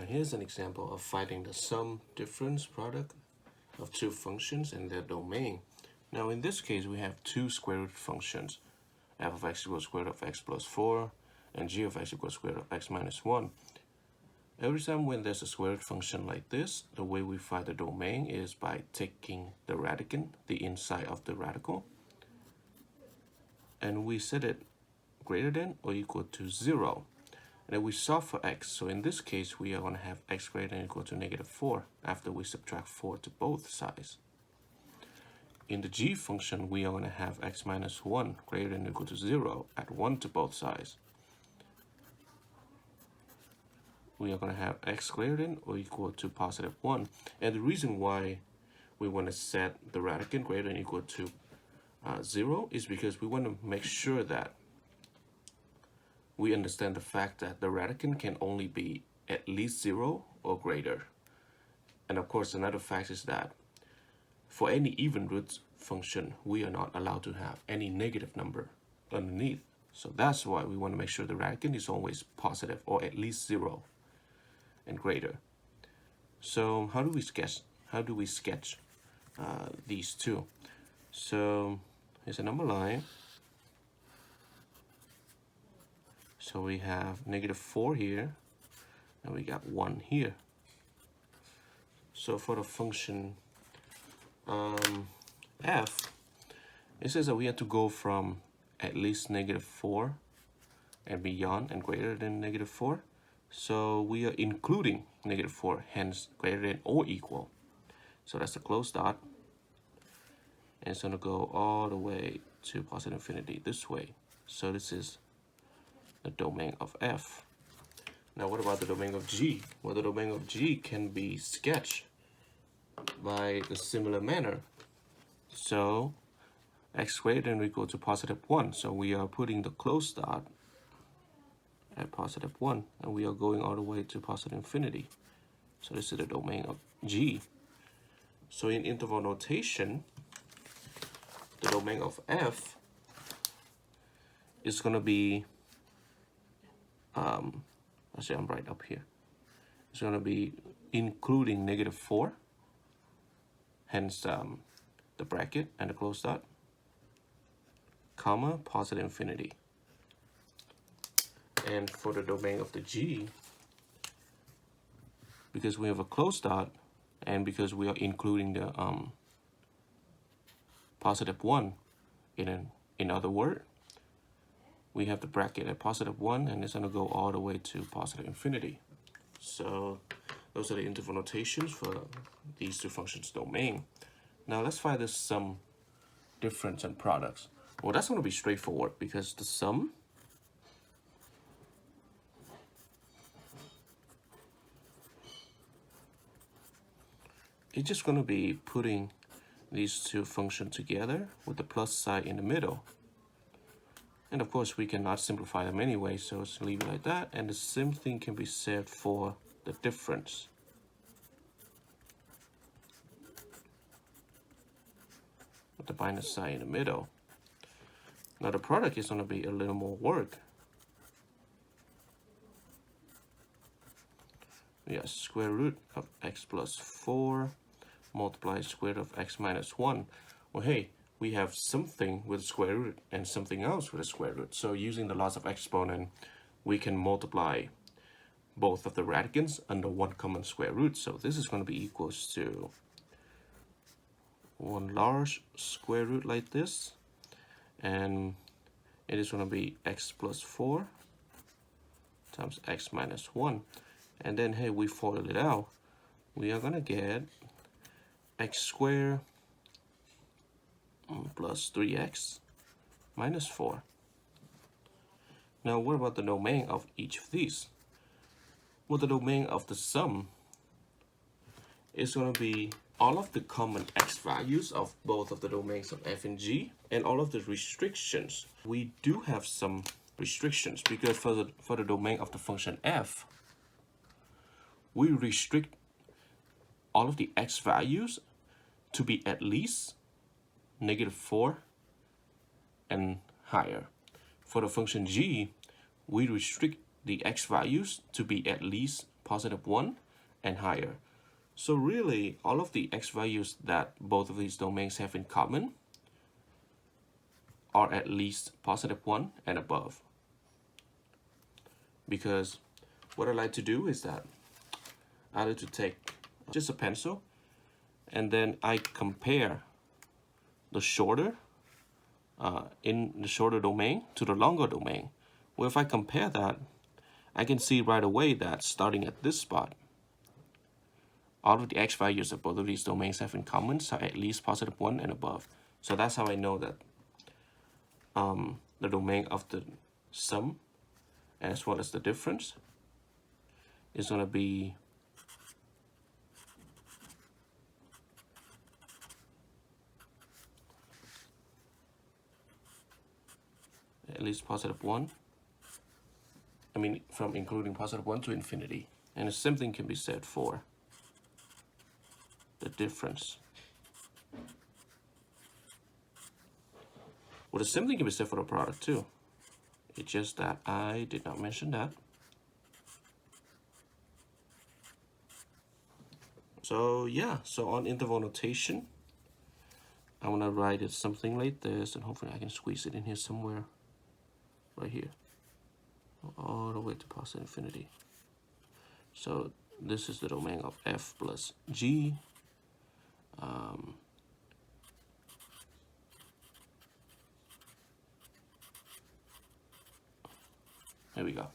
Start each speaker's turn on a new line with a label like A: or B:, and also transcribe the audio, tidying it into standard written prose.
A: here's an example of finding the sum difference product of two functions and their domain. Now in this case, we have two square root functions, f of x equals square root of x plus 4 and g of x equals square root of x minus 1. Every time when there's a square root function like this, the way we find the domain is by taking the radicand, the inside of the radical, and we set it greater than or equal to 0. And then we solve for x. So in this case, we are going to have x greater than or equal to -4 after we subtract 4 to both sides. In the g function, we are going to have x minus 1 greater than or equal to 0 at 1 to both sides. We are going to have x greater than or equal to +1. And the reason why we want to set the radicand greater than or equal to 0 is because we want to make sure that we understand the fact that the radicand can only be at least 0 or greater. And of course, another fact is that for any even root function, we are not allowed to have any negative number underneath. So that's why we want to make sure the radicand is always positive or at least 0 and greater. So how do we sketch these two? So here's a number line. So we have -4 here, and we got 1 here. So for the function f, it says that we have to go from at least -4 and beyond and greater than -4. So we are including -4, hence greater than or equal. So that's the closed dot. And it's going to go all the way to positive infinity this way. So this is the domain of f. Now what about the domain of g? Well, the domain of g can be sketched by a similar manner. So x greater than or equal to +1. So we are putting the closed dot at +1, and we are going all the way to positive infinity. So this is the domain of g. So in interval notation, the domain of f is going to be actually I'm right up here. It's going to be including -4, hence the bracket and the closed dot, comma, positive infinity. And for the domain of the g, because we have a closed dot and because we are including the +1 in other word, we have the bracket at +1, and it's going to go all the way to positive infinity. So those are the interval notations for these two functions' domain. Now let's find the sum, difference, and products. Well, that's going to be straightforward because the sum is just going to be putting these two functions together with the plus sign in the middle. And of course, we cannot simplify them anyway, so let's leave it like that. And the same thing can be said for the difference. With the minus sign in the middle. Now the product is going to be a little more work. We have square root of x plus 4 multiplied square root of x minus 1. Well, hey, we have something with a square root and something else with a square root. So using the laws of exponent, we can multiply both of the radicands under one common square root. So this is going to be equals to one large square root like this. And it is going to be x plus 4 times x minus 1. And then, hey, we FOIL it out. We are going to get x squared plus 3x minus 4. Now, what about the domain of each of these? Well, the domain of the sum is going to be all of the common x values of both of the domains of f and g, and all of the restrictions. We do have some restrictions because for the domain of the function f, we restrict all of the x values to be at least -4 and higher. For the function g, we restrict the x values to be at least positive 1 and higher. So really, all of the x values that both of these domains have in common are at least positive 1 and above. Because what I like to do is that I like to take just a pencil and then I compare the shorter in the shorter domain to the longer domain. Well, if I compare that, I can see right away that starting at this spot, all of the x values that both of these domains have in common are at least positive 1 and above. So that's how I know that the domain of the sum as well as the difference is going to be at least positive 1. I mean, from including positive 1 to infinity. And the same thing can be said for the difference. Well, the same thing can be said for the product too. It's just that I did not mention that. So yeah, so on interval notation, I'm gonna write it something like this, and hopefully I can squeeze it in here somewhere, right here, all the way to positive infinity. So this is the domain of f plus g. There we go.